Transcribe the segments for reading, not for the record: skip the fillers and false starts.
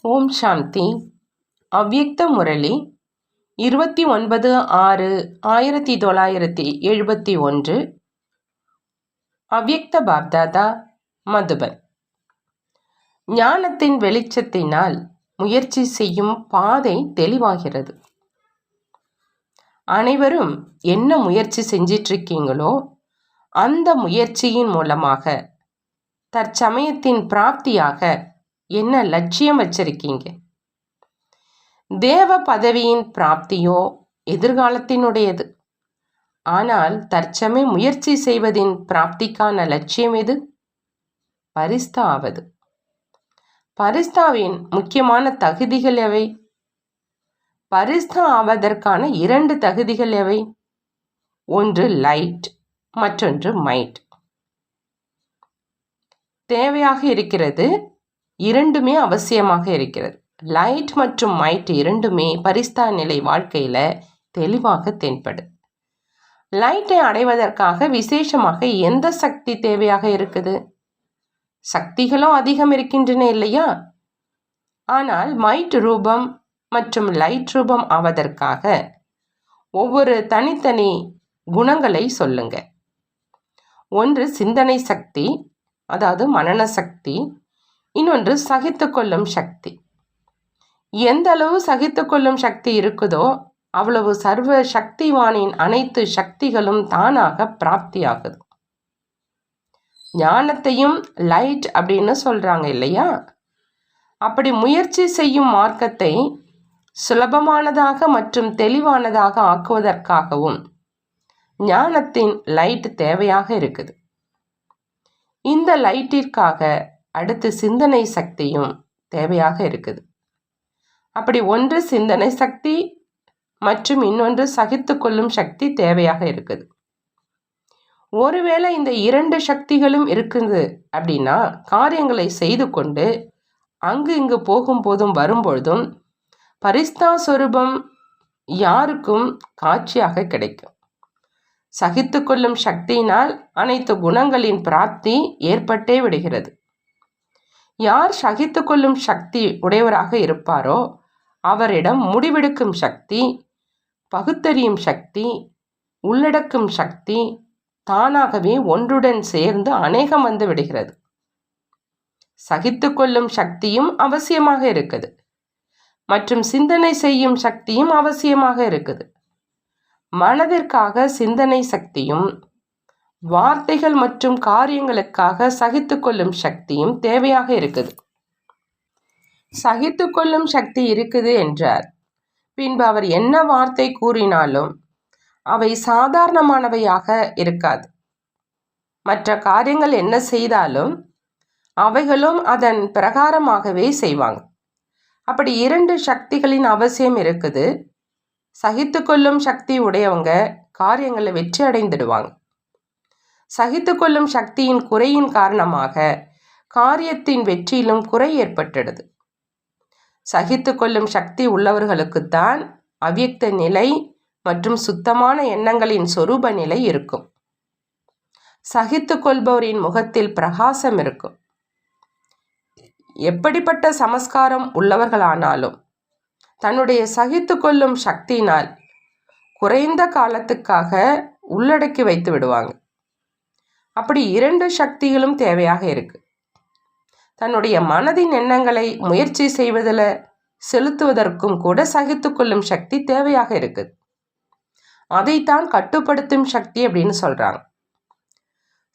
ஓம் சாந்தி. அவ்யக்த முரளி 29/6/1971. அவ்யக்த பாப்தாதா, மதுபன். ஞானத்தின் வெளிச்சத்தினால் முயற்சி செய்யும் பாதை தெளிவாகிறது. அனைவரும் என்ன முயற்சி செஞ்சிட்ருக்கீங்களோ அந்த முயற்சியின் மூலமாக தற்சமயத்தின் பிராப்தியாக என்ன லட்சியம் வச்சிருக்கீங்க? தேவ பதவியின் பிராப்தியோ எதிர்காலத்தினுடையது. ஆனால் தற்சமய முயற்சி செய்வதின் பிராப்திக்கான லட்சியம் எது? பரிஸ்தா ஆவது. பரிஸ்தாவின் முக்கியமான தகுதிகள் எவை? பரிஸ்தா ஆவதற்கான 2 தகுதிகள் எவை? ஒன்று லைட், மற்றொன்று மைட். தேவையாக இருக்கிறது, இரண்டுமே அவசியமாக இருக்கிறது. லைட் மற்றும் மைட் இரண்டுமே பரிஸ்தா நிலை வாழ்க்கையில தெளிவாக தென்படு. லைட்டை அடைவதற்காக விசேஷமாக எந்த சக்தி தேவையாக இருக்குது? சக்திகளும் அதிகம் இருக்கின்றன இல்லையா? ஆனால் மைட் ரூபம் மற்றும் லைட் ரூபம் ஆவதற்காக ஒவ்வொரு தனித்தனி குணங்களை சொல்லுங்க. ஒன்று சிந்தனை சக்தி, அதாவது மனன சக்தி. இன்னொன்று சகித்து கொள்ளும் சக்தி. எந்த அளவு சகித்து கொள்ளும் சக்தி இருக்குதோ அவ்வளவு சர்வ சக்திவானின் அனைத்து சக்திகளும் தானாக பிராப்தியாகுது. ஞானத்தையும் லைட் அப்படின்னு சொல்றாங்க இல்லையா? அப்படி முயற்சி செய்யும் மார்க்கத்தை சுலபமானதாக மற்றும் தெளிவானதாக ஆக்குவதற்காகவும் ஞானத்தின் லைட் தேவையாக இருக்குது. இந்த லைட்டிற்காக அடுத்து சிந்தனை சக்தியும் தேவையாக இருக்குது. அப்படி ஒன்று சிந்தனை சக்தி மற்றும் இன்னொன்று சகித்து கொள்ளும் சக்தி தேவையாக இருக்குது. ஒருவேளை இந்த 2 சக்திகளும் இருக்குது அப்படின்னா காரியங்களை செய்து கொண்டு அங்கு இங்கு போகும்போதும் வரும்பொழுதும் பரிஸ்தா சொரூபம் யாருக்கும் காட்சியாக கிடைக்கும். சகித்து கொள்ளும் சக்தியினால் அனைத்து குணங்களின் பிராப்தி ஏற்பட்டே விடுகிறது. யார் சகித்து கொள்ளும் சக்தி உடையவராக இருப்பாரோ அவரிடம் முடிவெடுக்கும் சக்தி, பகுத்தறியும் சக்தி, உள்ளடக்கும் சக்தி தானாகவே ஒன்றுடன் சேர்ந்து அநேகம் வந்து விடுகிறது. சகித்து கொள்ளும் சக்தியும் அவசியமாக இருக்குது மற்றும் சிந்தனை செய்யும் சக்தியும் அவசியமாக இருக்குது. மனதிற்காக சிந்தனை சக்தியும் வார்த்தைகள் மற்றும் காரியங்களுக்காக சகித்து கொள்ளும் சக்தியும் தேவையாக இருக்குது. சகித்து கொள்ளும் சக்தி இருக்குது என்றார். பின்பு அவர் என்ன வார்த்தை கூறினாலும் அவை சாதாரணமானவையாக இருக்காது. மற்ற காரியங்கள் என்ன செய்தாலும் அவைகளும் அதன் பிரகாரமாகவே செய்வாங்க. அப்படி 2 சக்திகளின் அவசியம் இருக்குது. சகித்து கொள்ளும் சக்தி உடையவங்க காரியங்களை வெற்றி அடைந்துடுவாங்க. சகித்து கொள்ளும் சக்தியின் குறையின் காரணமாக காரியத்தின் வெற்றியிலும் குறை ஏற்பட்டுடுது. சகித்து கொள்ளும் சக்தி உள்ளவர்களுக்குத்தான் அவ்யக்த நிலை மற்றும் சுத்தமான எண்ணங்களின் சொரூப நிலை இருக்கும். சகித்து கொள்பவரின் முகத்தில் பிரகாசம் இருக்கும். எப்படிப்பட்ட சமஸ்காரம் உள்ளவர்களானாலும் தன்னுடைய சகித்து கொள்ளும் சக்தியினால் குறைந்த காலத்துக்காக உள்ளடக்கி வைத்து விடுவாங்க. அப்படி 2 சக்திகளும் தேவையாக இருக்கு. தன்னுடைய மனதின் எண்ணங்களை முயற்சி செய்வதில் செலுத்துவதற்கும் கூட சகித்து கொள்ளும் சக்தி தேவையாக இருக்குது. அதைத்தான் கட்டுப்படுத்தும் சக்தி அப்படின்னு சொல்றாங்க.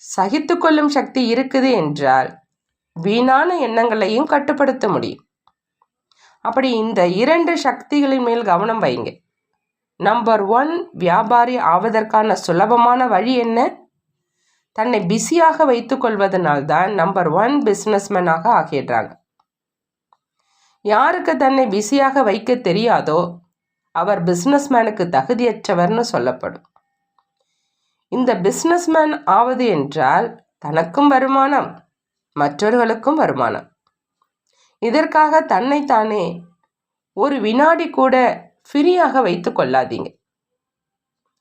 சகித்து கொள்ளும் சக்தி இருக்குது என்றால் வீணான எண்ணங்களையும் கட்டுப்படுத்த முடியும். அப்படி இந்த 2 சக்திகளின் மேல் கவனம் வைங்க. நம்பர் 1, வியாபாரி ஆவதற்கான சுலபமான வழி என்ன? தன்னை பிஸியாக வைத்துக் கொள்வதனால்தான் நம்பர் 1 பிஸ்னஸ்மேனாக ஆகிடுறாங்க. யாருக்கு தன்னை பிஸியாக வைக்க தெரியாதோ அவர் பிஸ்னஸ்மேனுக்கு தகுதியற்றவர்னு சொல்லப்படும். இந்த பிஸ்னஸ்மேன் ஆவது என்றால் தனக்கும் வருமானம், மற்றவர்களுக்கும் வருமானம். இதற்காக தன்னைத்தானே ஒரு வினாடி கூட ஃப்ரீயாக வைத்து கொள்ளாதீங்க.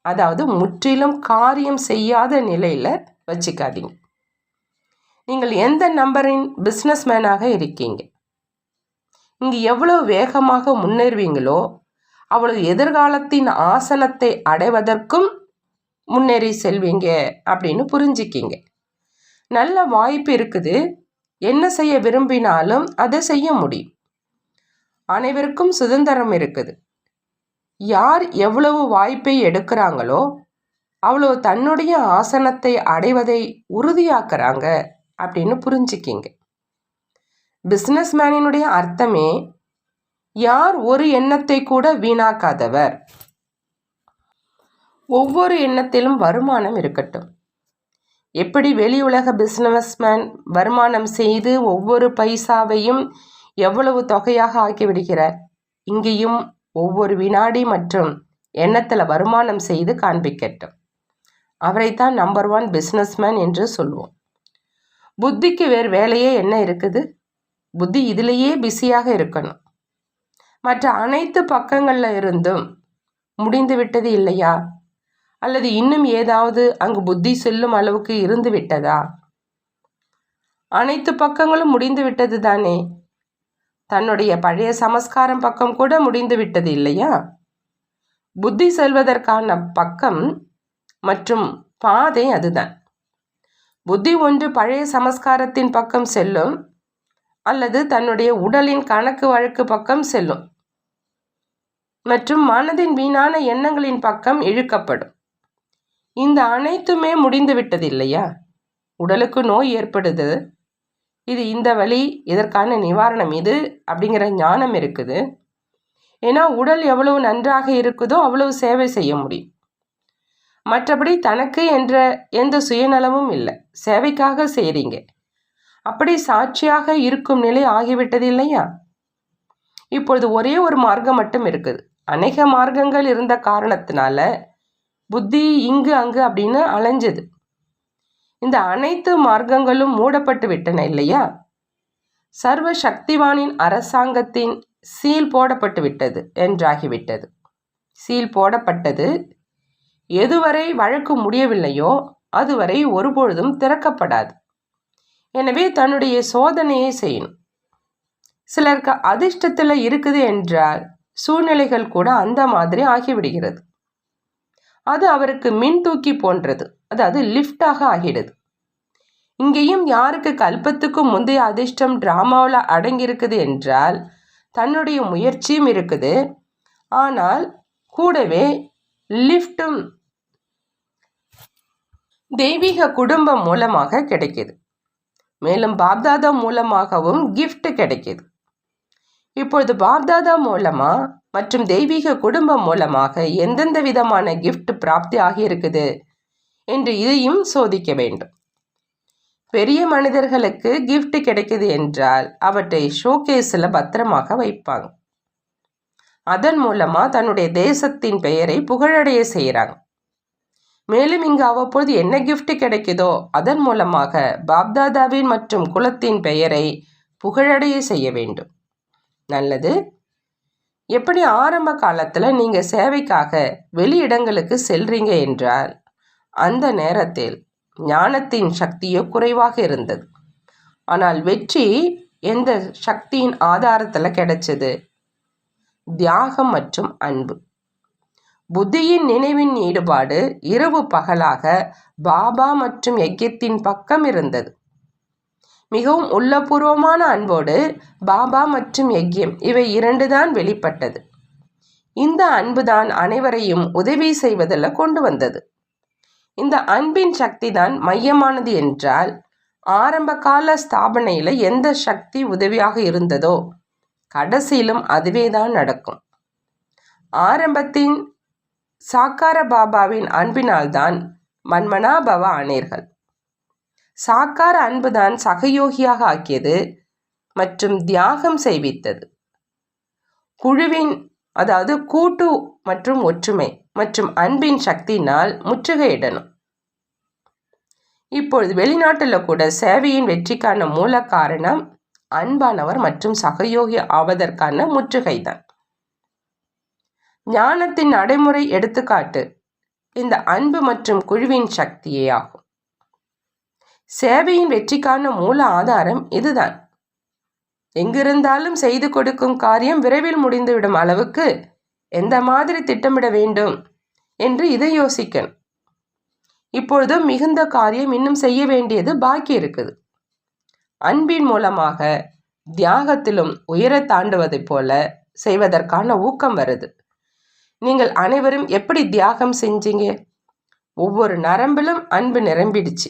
அதாவது முற்றிலும் காரியம் செய்யாத நிலையில் வச்சுக்காதீங்க. நீங்கள் எந்த நம்பரின் பிஸ்னஸ்மேனாக இருக்கீங்க? இங்கு எவ்வளவு வேகமாக முன்னேறுவீங்களோ அவ்வளவு எதிர்காலத்தின் ஆசனத்தை அடைவதற்கும் முன்னேறி செல்வீங்க அப்படின்னு புரிஞ்சுக்கிங்க. நல்ல வாய்ப்பு இருக்குது. என்ன செய்ய விரும்பினாலும் அதை செய்ய முடியும். அனைவருக்கும் சுதந்திரம் இருக்குது. யார் எவ்வளவு வாய்ப்பை எடுக்கிறாங்களோ அவ்வளோ தன்னுடைய ஆசனத்தை அடைவதை உறுதியாக்குறாங்க அப்படின்னு புரிஞ்சுக்கிங்க. பிஸ்னஸ் மேனினுடைய அர்த்தமே யார் ஒரு எண்ணத்தை கூட வீணாக்காதவர். ஒவ்வொரு எண்ணத்திலும் வருமானம் இருக்கட்டும். எப்படி வெளி உலக பிஸ்னஸ்மேன் வருமானம் செய்து ஒவ்வொரு பைசாவையும் எவ்வளவு தொகையாக ஆக்கிவிடுகிறார், இங்கேயும் ஒவ்வொரு வினாடி மற்றும் எண்ணத்தில் வருமானம் செய்து காண்பிக்கட்டும். அவரைத்தான் நம்பர் 1 பிஸ்னஸ்மேன் என்று சொல்வோம். புத்திக்கு வேறு வேலையே என்ன இருக்குது? புத்தி இதிலேயே பிஸியாக இருக்கணும். மற்ற அனைத்து பக்கங்களில் இருந்தும் முடிந்து விட்டது இல்லையா? அல்லது இன்னும் ஏதாவது அங்கு புத்தி செல்லும் அளவுக்கு இருந்து விட்டதா? அனைத்து பக்கங்களும் முடிந்து விட்டது தானே. தன்னுடைய பழைய சமஸ்காரம் பக்கம் கூட முடிந்து விட்டது இல்லையா? புத்தி செல்வதற்கான பக்கம் மற்றும் பாதை அதுதான். புத்தி ஒன்று பழைய சமஸ்காரத்தின் பக்கம் செல்லும், அல்லது தன்னுடைய உடலின் கணக்கு வழக்கு பக்கம் செல்லும், மற்றும் மனதின் வீணான எண்ணங்களின் பக்கம் இழுக்கப்படும். இந்த அனைத்துமே முடிந்து விட்டது இல்லையா? உடலுக்கு நோய் ஏற்படுது, இது இந்த வழி, இதற்கான நிவாரணம் இது அப்படிங்கிற ஞானம் இருக்குது. ஏன்னா உடல் எவ்வளவு நன்றாக இருக்குதோ அவ்வளவு சேவை செய்ய முடியும். மற்றபடி தனக்கு என்ற எந்த சுயநலமும் இல்லை, சேவைக்காக செய்கிறீங்க. அப்படி சாட்சியாக இருக்கும் நிலை ஆகிவிட்டது இல்லையா? இப்பொழுது ஒரே ஒரு மார்க்கம் மட்டும் இருக்குது. அநேக மார்க்கங்கள் இருந்த காரணத்தினால புத்தி இங்கு அங்கு அப்படின்னு அலைஞ்சது. இந்த அனைத்து மார்க்கங்களும் மூடப்பட்டு விட்டன இல்லையா? சர்வ சக்திவானின் அரசாங்கத்தின் சீல் போடப்பட்டு விட்டது என்றாகிவிட்டது. சீல் போடப்பட்டது. எதுவரை வழக்கு முடியவில்லையோ அதுவரை ஒருபொழுதும் திறக்கப்படாது. எனவே தன்னுடைய சோதனையை செய்யணும். சிலருக்கு அதிர்ஷ்டத்தில் இருக்குது என்றால் சூழ்நிலைகள் கூட அந்த மாதிரி ஆகிவிடுகிறது. அது அவருக்கு மின் தூக்கி போன்றது, அதாவது லிஃப்டாக ஆகிடுது. இங்கேயும் யாருக்கு கல்பத்துக்கு முந்தைய அதிர்ஷ்டம் டிராமாவில் அடங்கியிருக்குது என்றால் தன்னுடைய முயற்சியும் இருக்குது, ஆனால் கூடவே லிஃப்டும் தெய்வீக குடும்பம் மூலமாக கிடைக்கிது. மேலும் பாப்தாதா மூலமாகவும் கிஃப்ட் கிடைக்கிது. இப்பொழுது பாப்தாதா மூலமா மற்றும் தெய்வீக குடும்பம் மூலமாக எந்தெந்த விதமான கிஃப்ட் பிராப்தி ஆகியிருக்குது என்று இதையும் சோதிக்க வேண்டும். பெரிய மனிதர்களுக்கு கிஃப்ட் கிடைக்குது என்றால் அவற்றை ஷோகேஸில் பத்திரமாக வைப்பாங்க. அதன் மூலமா தன்னுடைய தேசத்தின் பெயரை புகழடைய செய்கிறாங்க. மேலும் இங்கு அவ்வப்போது என்ன கிஃப்ட் கிடைக்குதோ அதன் மூலமாக பாப்தாதாவின் மற்றும் குலத்தின் பெயரை புகழடைய செய்ய வேண்டும். நல்லது. எப்படி ஆரம்ப காலத்தில் நீங்கள் சேவைக்காக வெளியிடங்களுக்கு செல்றீங்க என்றால் அந்த நேரத்தில் ஞானத்தின் சக்தியோ குறைவாக இருந்தது. ஆனால் வெற்றி எந்த சக்தியின் ஆதாரத்தில் கிடைச்சது? தியாகம் மற்றும் அன்பு. புத்தியின் நினைவின் ஈடுபாடு இரவு பகலாக பாபா மற்றும் யஜ்யத்தின் பக்கம் இருந்தது. மிகவும் உள்ளபூர்வமான அன்போடு பாபா மற்றும் யஜ்யம் இவை 2 தான் வெளிப்பட்டது. இந்த அன்பு தான் அனைவரையும் உதவி செய்வதில் கொண்டு வந்தது. இந்த அன்பின் சக்தி தான் மையமானது என்றால் ஆரம்ப கால ஸ்தாபனையில் எந்த சக்தி உதவியாக இருந்ததோ கடைசியிலும் அதுவே தான் நடக்கும். ஆரம்பத்தின் சாக்கார பாபாவின் அன்பினால்தான் மன்மனாபவ ஆனீர்கள். சாக்கார அன்புதான் சகயோகியாக ஆக்கியது மற்றும் தியாகம் செய்வித்தது. குழுவின் அதாவது கூட்டு மற்றும் ஒற்றுமை மற்றும் அன்பின் சக்தியினால் முற்றுகையிடணும். இப்பொழுது வெளிநாட்டில் கூட சேவையின் வெற்றிக்கான மூல காரணம் அன்பானவர் மற்றும் சகயோகி ஆவதற்கான முற்றுகைதான். ஞானத்தின் நடைமுறை எடுத்துக்காட்டு இந்த அன்பு மற்றும் குழுவின் சக்தியே ஆகும். சேவையின் வெற்றிக்கான மூல ஆதாரம் இதுதான். எங்கிருந்தாலும் செய்து கொடுக்கும் காரியம் விரைவில் முடிந்துவிடும் அளவுக்கு எந்த மாதிரி திட்டமிட வேண்டும் என்று இதை யோசிக்கணும். இப்பொழுதும் மிகுந்த காரியம் இன்னும் செய்ய வேண்டியது பாக்கி இருக்குது. அன்பின் மூலமாக தியாகத்திலும் உயர தாண்டுவதைப் போல செய்வதற்கான ஊக்கம் வருது. நீங்கள் அனைவரும் எப்படி தியாகம் செஞ்சீங்க? ஒவ்வொரு நரம்பிலும் அன்பு நிரம்பிடுச்சு.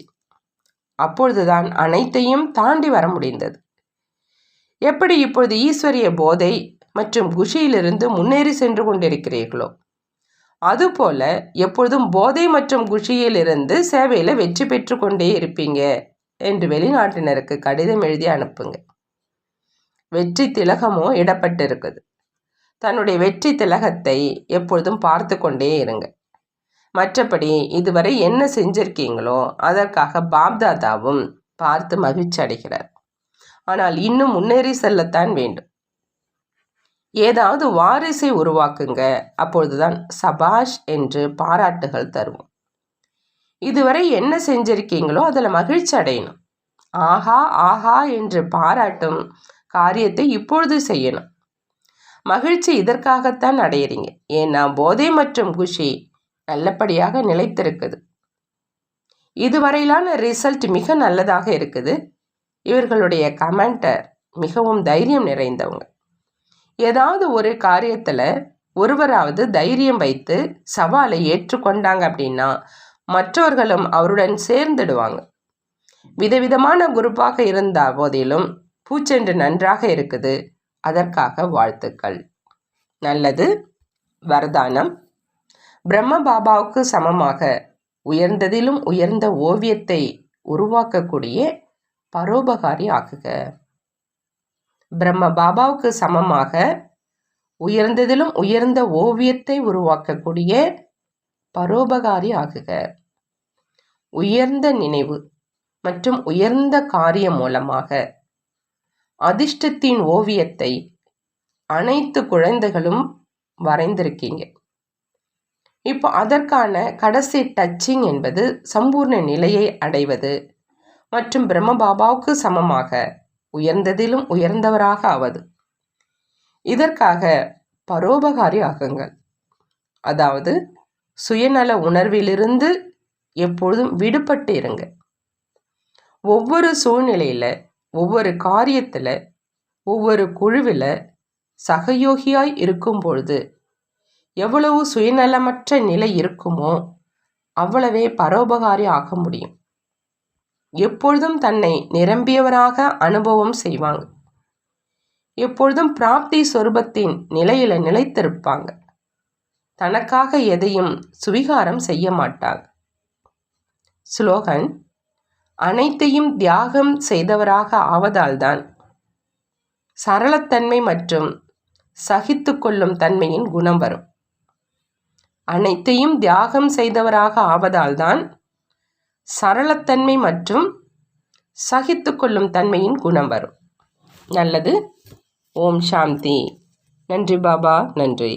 அப்பொழுதுதான் அனைத்தையும் தாண்டி வர முடிந்தது. எப்படி இப்பொழுது ஈஸ்வரிய போதை மற்றும் குஷியிலிருந்து முன்னேறி சென்று கொண்டிருக்கிறீர்களோ அதுபோல எப்பொழுதும் போதை மற்றும் குஷியிலிருந்து சேவையில் வெற்றி பெற்று கொண்டே இருப்பீங்க என்று வெளிநாட்டினருக்கு கடிதம் எழுதி அனுப்புங்க. வெற்றி திலகமோ இடப்பட்டு இருக்குது. தன்னுடைய வெற்றி திலகத்தை எப்பொழுதும் பார்த்து கொண்டே இருங்க. மற்றபடி இதுவரை என்ன செஞ்சிருக்கீங்களோ அதற்காக பாப்தாதாவும் பார்த்து மகிழ்ச்சி அடைகிறார். ஆனால் இன்னும் முன்னேறி செல்லத்தான் வேண்டும். ஏதாவது வாரிசை உருவாக்குங்க. அப்பொழுதுதான் சபாஷ் என்று பாராட்டுகள் தருவோம். இதுவரை என்ன செஞ்சிருக்கீங்களோ அதில் மகிழ்ச்சி அடையணும். ஆஹா ஆஹா என்று பாராட்டும் காரியத்தை இப்பொழுது செய்யணும். மகிழ்ச்சி இதற்காகத்தான் அடையிறீங்க. ஏன்னா போதை மற்றும் குஷி நல்லபடியாக நிலைத்திருக்குது. இதுவரையிலான ரிசல்ட் மிக நல்லதாக இருக்குது. இவர்களுடைய கமெண்டர் மிகவும் தைரியம் நிறைந்தவங்க. ஏதாவது ஒரு காரியத்தில் ஒருவராவது தைரியம் வைத்து சவாலை ஏற்றுக்கொண்டாங்க அப்படின்னா மற்றவர்களும் அவருடன் சேர்ந்துடுவாங்க. விதவிதமான குரூப்பாக இருந்த போதிலும் பூச்சென்று நன்றாக இருக்குது. அதற்காக வாழ்த்துக்கள். நல்லது. வரதானம். பிரம்ம பாபாவுக்கு சமமாக உயர்ந்ததிலும் உயர்ந்த ஓவியத்தை உருவாக்கக்கூடிய பரோபகாரி ஆக்குக. பிரம்ம பாபாவுக்கு சமமாக உயர்ந்ததிலும் உயர்ந்த ஓவியத்தை உருவாக்கக்கூடிய பரோபகாரி ஆகுக. உயர்ந்த நினைவு மற்றும் உயர்ந்த காரியம் மூலமாக அதிர்ஷ்டத்தின் ஓவியத்தை அனைத்து குழந்தைகளும் வரைந்திருக்கீங்க. இப்போ அதற்கான கடைசி டச்சிங் என்பது சம்பூர்ண நிலையை அடைவது மற்றும் பிரம்ம பாபாவுக்கு சமமாக உயர்ந்ததிலும் உயர்ந்தவராக ஆவது. இதற்காக பரோபகாரி ஆகுங்கள். அதாவது சுயநல உணர்விலிருந்து எப்பொழுதும் விடுபட்டு இருங்க. ஒவ்வொரு சூழ்நிலையில், ஒவ்வொரு காரியத்தில், ஒவ்வொரு குழுவில் சகயோகியாய் இருக்கும் பொழுது எவ்வளவு சுயநலமற்ற நிலை இருக்குமோ அவ்வளவே பரோபகாரி ஆக முடியும். எப்பொழுதும் தன்னை நிரம்பியவராக அனுபவம் செய்வாங்க. எப்பொழுதும் பிராப்தி சொரூபத்தின் நிலையில நிலைத்திருப்பாங்க. தனக்காக எதையும் சுவீகாரம் செய்ய மாட்டாங்க. ஸ்லோகன். அனைத்தையும் தியாகம் செய்தவராக ஆவதால்தான் சரளத்தன்மை மற்றும் சகித்து கொள்ளும் தன்மையின் குணம் வரும். அனைத்தையும் தியாகம் செய்தவராக ஆவதால்தான் சரளத்தன்மை மற்றும் சகித்து கொள்ளும் தன்மையின் குணம் வரும். நல்லது. ஓம் சாந்தி. நன்றி பாபா. நன்றி.